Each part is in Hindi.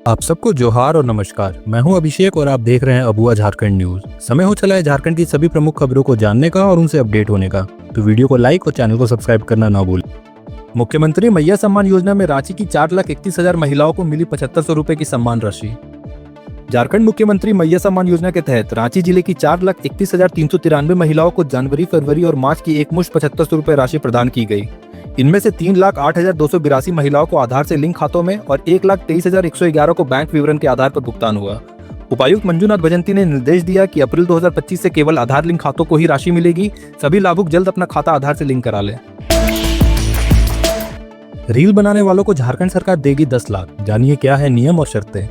आप सबको जोहार और नमस्कार। मैं हूं अभिषेक और आप देख रहे हैं अबुआ झारखंड न्यूज। समय हो चला है झारखंड की सभी प्रमुख खबरों को जानने का और उनसे अपडेट होने का, तो वीडियो को लाइक और चैनल को सब्सक्राइब करना ना भूलें। मुख्यमंत्री मैया सम्मान योजना में रांची की 4,31,000 महिलाओं को मिली 7,500 रुपए की सम्मान राशि। झारखंड मुख्यमंत्री मैया सम्मान योजना के तहत रांची जिले की 4,31,393 महिलाओं को जनवरी, फरवरी और मार्च की एकमुश्त 7,500 रुपए राशि प्रदान की गई। इनमें से 3,08,282 महिलाओं को आधार से लिंक खातों में और 1,23,111 को बैंक विवरण के आधार पर भुगतान हुआ। उपायुक्त मंजुनाथ भजंती ने निर्देश दिया कि अप्रैल 2025 से केवल आधार लिंक खातों को ही राशि मिलेगी। सभी लाभुक जल्द अपना खाता आधार से लिंक करा लें। रील बनाने वालों को झारखंड सरकार देगी 10 लाख। जानिए क्या है नियम और शर्तें।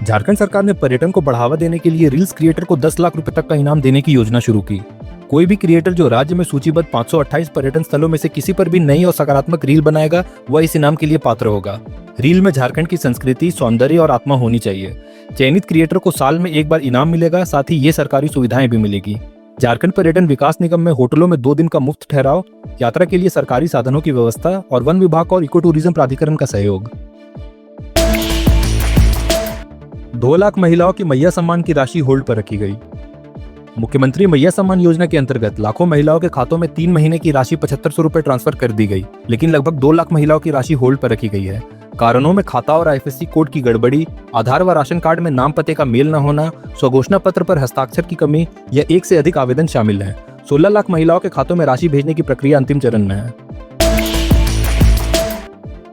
झारखंड सरकार ने पर्यटन को बढ़ावा देने के लिए रील्स क्रिएटर को 10 लाख रुपए तक का इनाम देने की योजना शुरू की। कोई भी क्रिएटर जो राज्य में सूचीबद्ध 528 पर्यटन स्थलों में से किसी पर भी नई और सकारात्मक रील बनाएगा वह इस इनाम के लिए पात्र होगा। रील में झारखंड की संस्कृति, सौंदर्य और आत्मा होनी चाहिए। चयनित क्रिएटर को साल में एक बार इनाम मिलेगा, साथ ही ये सरकारी सुविधाएं भी मिलेगी। झारखंड पर्यटन विकास निगम में होटलों में 2 दिन का मुफ्त ठहराव, यात्रा के लिए सरकारी साधनों की व्यवस्था और वन विभाग और इको टूरिज्म प्राधिकरण का सहयोग। 2 लाख महिलाओं की मैया सम्मान की राशि होल्ड पर रखी गई। मुख्यमंत्री मैया सम्मान योजना के अंतर्गत लाखों महिलाओं के खातों में 3 महीने की राशि 7,500 रुपए ट्रांसफर कर दी गई, लेकिन लगभग 2 लाख महिलाओं की राशि होल्ड पर रखी गई है। कारणों में खाता और IFSC कोड की गड़बड़ी, आधार व राशन कार्ड में नाम पते का मेल न होना, स्वघोषणा पत्र पर हस्ताक्षर की कमी या एक से अधिक आवेदन शामिल है। 16 लाख महिलाओं के खातों में राशि भेजने की प्रक्रिया अंतिम चरण में है।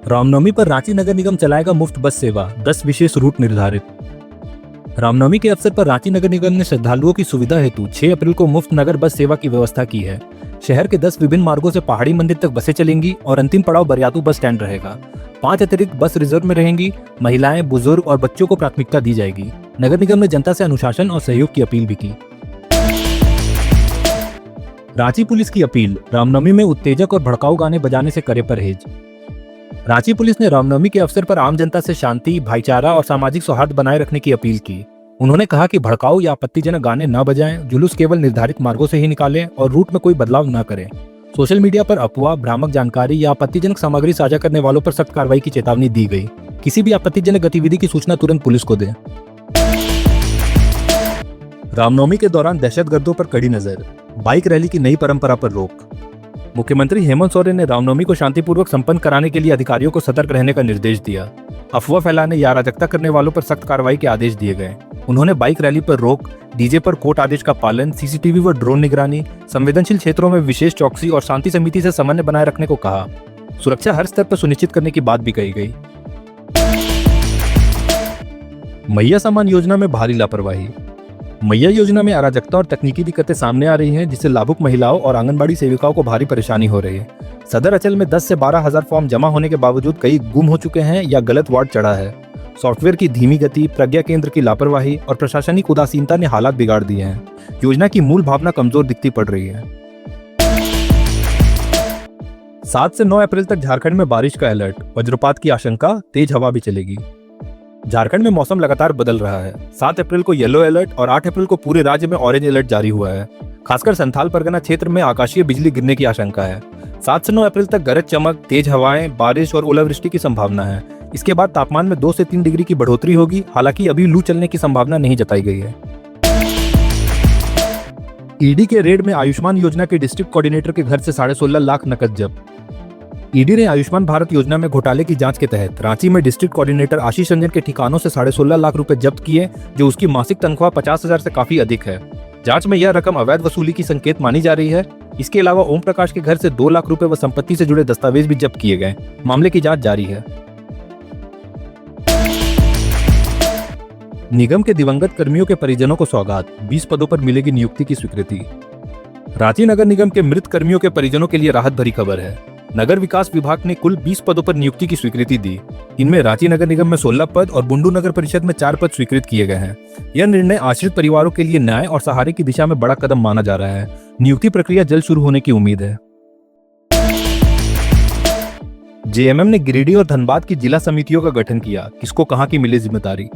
रामनवमी पर रांची नगर निगम चलाएगा मुफ्त बस सेवा, 10 विशेष रूट निर्धारित। रामनवमी के अवसर पर रांची नगर निगम ने श्रद्धालुओं की सुविधा हेतु 6 अप्रैल को मुफ्त नगर बस सेवा की व्यवस्था की है। शहर के 10 विभिन्न मार्गों से पहाड़ी मंदिर तक बसें चलेंगी और अंतिम पड़ाव बरियातू बस स्टैंड रहेगा। 5 अतिरिक्त बस रिजर्व में रहेंगी। महिलाएं, बुजुर्ग और बच्चों को प्राथमिकता दी जाएगी। नगर निगम ने जनता से अनुशासन और सहयोग की अपील भी की। रांची पुलिस की अपील, रामनवमी में उत्तेजक और भड़काऊ गाने बजाने से करे परहेज। रांची पुलिस ने रामनवमी के अवसर पर आम जनता से शांति, भाईचारा और सामाजिक सौहार्द बनाए रखने की अपील की। उन्होंने कहा कि भड़काऊ या आपत्तिजनक गाने न बजाएं, जुलूस केवल निर्धारित मार्गों से ही निकालें और रूट में कोई बदलाव न करें। सोशल मीडिया पर अफवाह, भ्रामक जानकारी या आपत्तिजनक सामग्री साझा करने वालों पर सख्त कार्रवाई की चेतावनी दी गई। किसी भी आपत्तिजनक गतिविधि की सूचना तुरंत पुलिस को दें। रामनवमी के दौरान दहशतगर्दों पर कड़ी नजर, बाइक रैली की नई परंपरा पर रोक। मुख्यमंत्री हेमंत सोरेन ने रामनवमी को शांतिपूर्वक संपन्न कराने के लिए अधिकारियों को सतर्क रहने का निर्देश दिया। अफवाह फैलाने या अराजकता करने वालों पर सख्त कार्रवाई के आदेश दिए गए। उन्होंने बाइक रैली पर रोक, डीजे पर कोर्ट आदेश का पालन, CCTV व ड्रोन निगरानी, संवेदनशील क्षेत्रों में विशेष चौकसी और शांति समिति से समन्वय बनाए रखने को कहा। सुरक्षा हर स्तर पर सुनिश्चित करने की बात भी कही गई। मैया सम्मान योजना में भारी लापरवाही। मैया योजना में अराजकता और तकनीकी दिक्कतें सामने आ रही हैं, जिससे लाभुक महिलाओं और आंगनबाड़ी सेविकाओं को भारी परेशानी हो रही है। सदर अंचल में 10 से 12 हजार फॉर्म जमा होने के बावजूद कई गुम हो चुके हैं या गलत वार्ड चढ़ा है। सॉफ्टवेयर की धीमी गति, प्रज्ञा केंद्र की लापरवाही और प्रशासनिक उदासीनता ने हालात बिगाड़ दिए हैं। योजना की मूल भावना कमजोर दिखती पड़ रही है। 7 से 9 अप्रैल तक झारखंड में बारिश का अलर्ट, वज्रपात की आशंका, तेज हवा भी चलेगी। झारखंड में मौसम लगातार बदल रहा है। 7 अप्रैल को येलो अलर्ट और 8 अप्रैल को पूरे राज्य में ऑरेंज अलर्ट जारी हुआ है। खासकर संथाल परगना क्षेत्र में आकाशीय बिजली गिरने की आशंका है। 7 से 9 अप्रैल तक गरज चमक, तेज हवाएं, बारिश और ओलावृष्टि की संभावना है। इसके बाद तापमान में 2 से 3 डिग्री की बढ़ोतरी होगी। हालांकि अभी लू चलने की संभावना नहीं जताई गई है। ईडी के रेड में आयुष्मान योजना के डिस्ट्रिक्ट कोऑर्डिनेटर के घर से 16.5 लाख नकद जब्त। ईडी ने आयुष्मान भारत योजना में घोटाले की जांच के तहत रांची में डिस्ट्रिक्ट कोऑर्डिनेटर आशीष रंजन के ठिकानों से 16.5 लाख रुपए जब्त किए, जो उसकी मासिक तनख्वाह 50,000 से काफी अधिक है। जांच में यह रकम अवैध वसूली की संकेत मानी जा रही है। इसके अलावा ओम प्रकाश के घर से 2 लाख रुपए व संपत्ति से जुड़े दस्तावेज भी जब्त किए गए। मामले की जांच जारी है। निगम के दिवंगत कर्मियों के परिजनों को सौगात, 20 पदों पर मिलेगी नियुक्ति की स्वीकृति। रांची नगर निगम के मृत कर्मियों के परिजनों के लिए राहत भरी खबर है। नगर विकास विभाग ने कुल 20 पदों पर नियुक्ति की स्वीकृति दी। इनमें रांची नगर निगम में 16 पद और बुंडू नगर परिषद में 4 पद स्वीकृत किए गए हैं। यह निर्णय आश्रित परिवारों के लिए न्याय और सहारे की दिशा में बड़ा कदम माना जा रहा है। नियुक्ति प्रक्रिया जल्द शुरू होने की उम्मीद है। JMM ने गिरिडीह और धनबाद की जिला समितियों का गठन किया, किसको कहां की मिली जिम्मेदारी।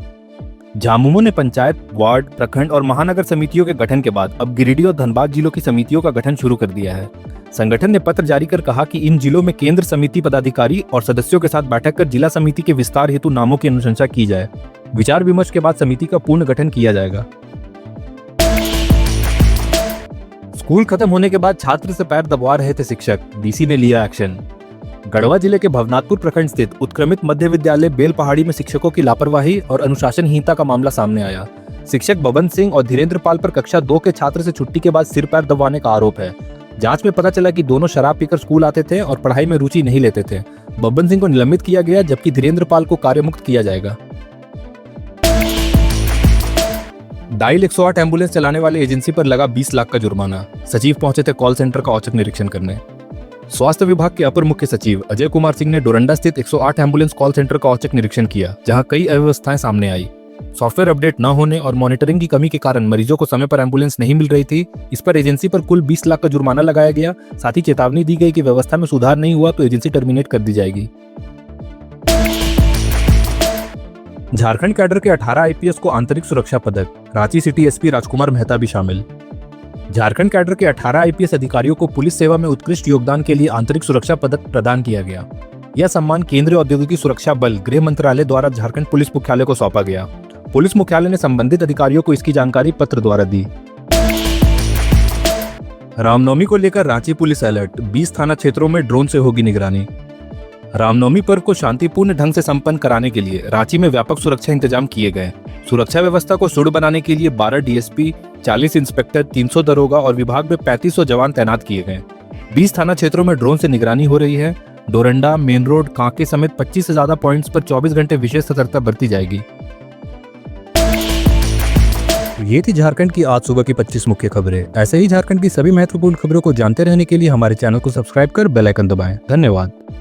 झामुमो ने पंचायत, वार्ड, प्रखंड और महानगर समितियों के गठन के बाद अब गिरिडीह और धनबाद जिलों की समितियों का गठन शुरू कर दिया है। संगठन ने पत्र जारी कर कहा कि इन जिलों में केंद्र समिति पदाधिकारी और सदस्यों के साथ बैठक कर जिला समिति के विस्तार हेतु नामों की अनुशंसा की जाए। विचार विमर्श के बाद समिति का पूर्ण गठन किया जाएगा। स्कूल खत्म होने के बाद छात्र से पैर दबवा रहे थे शिक्षक, डीसी ने लिया एक्शन। गढ़वा जिले के भवनाथपुर प्रखंड स्थित उत्क्रमित मध्य विद्यालय बेल पहाड़ी में शिक्षकों की लापरवाही और अनुशासनहीनता का मामला सामने आया। शिक्षक बबन सिंह और धीरेन्द्र पाल पर कक्षा 2 के छात्र से छुट्टी के बाद सिर पैर दबाने का आरोप है। जांच में पता चला कि दोनों शराब पीकर स्कूल आते थे और पढ़ाई में रुचि नहीं लेते थे। बबन सिंह को निलंबित किया गया जबकि धीरेन्द्र पाल को कार्यमुक्त किया जाएगा। डायल 108 एम्बुलेंस चलाने वाले एजेंसी पर लगा 20 लाख का जुर्माना। सचिव पहुंचे थे कॉल सेंटर का औचक निरीक्षण करने। स्वास्थ्य विभाग के अपर मुख्य सचिव अजय कुमार सिंह ने डोरंडा स्थित 108 एम्बुलेंस कॉल सेंटर का औचक निरीक्षण किया, जहां कई अव्यवस्थाएं सामने आई। सॉफ्टवेयर अपडेट न होने और मॉनिटरिंग की कमी के कारण मरीजों को समय पर एम्बुलेंस नहीं मिल रही थी। इस पर एजेंसी पर कुल 20 लाख का जुर्माना लगाया गया। साथ ही चेतावनी दी गई कि व्यवस्था में सुधार नहीं हुआ तो एजेंसी टर्मिनेट कर दी जाएगी। झारखंड कैडर के 18 आईपीएस को आंतरिक सुरक्षा पदक, रांची सिटी एसपी राजकुमार मेहता भी शामिल। झारखंड कैडर के 18 आईपीएस अधिकारियों को पुलिस सेवा में उत्कृष्ट योगदान के लिए आंतरिक सुरक्षा पदक प्रदान किया गया। यह सम्मान केंद्रीय औद्योगिक सुरक्षा बल गृह मंत्रालय द्वारा झारखंड पुलिस मुख्यालय को सौंपा गया। पुलिस मुख्यालय ने संबंधित अधिकारियों को इसकी जानकारी पत्र द्वारा दी। रामनवमी को लेकर रांची पुलिस अलर्ट, 20 थाना क्षेत्रों में ड्रोन से होगी निगरानी। रामनवमी पर्व को शांतिपूर्ण ढंग से संपन्न कराने के लिए रांची में व्यापक सुरक्षा इंतजाम किए गए। सुरक्षा व्यवस्था को सुदृढ़ बनाने के लिए 12 डीएसपी, 40 इंस्पेक्टर, 300 दरोगा और विभाग में 3500 जवान तैनात किए गए। 20 थाना क्षेत्रों में ड्रोन से निगरानी हो रही है। डोरंडा, मेन रोड, कांके समेत 25 से ज्यादा पॉइंट्स पर 24 घंटे विशेष सतर्कता बरती जाएगी। ये थी झारखंड की आज सुबह की 25 मुख्य खबरें। ऐसे ही झारखंड की सभी महत्वपूर्ण खबरों को जानते रहने के लिए हमारे चैनल को सब्सक्राइब कर बेल आइकन दबाएं। धन्यवाद।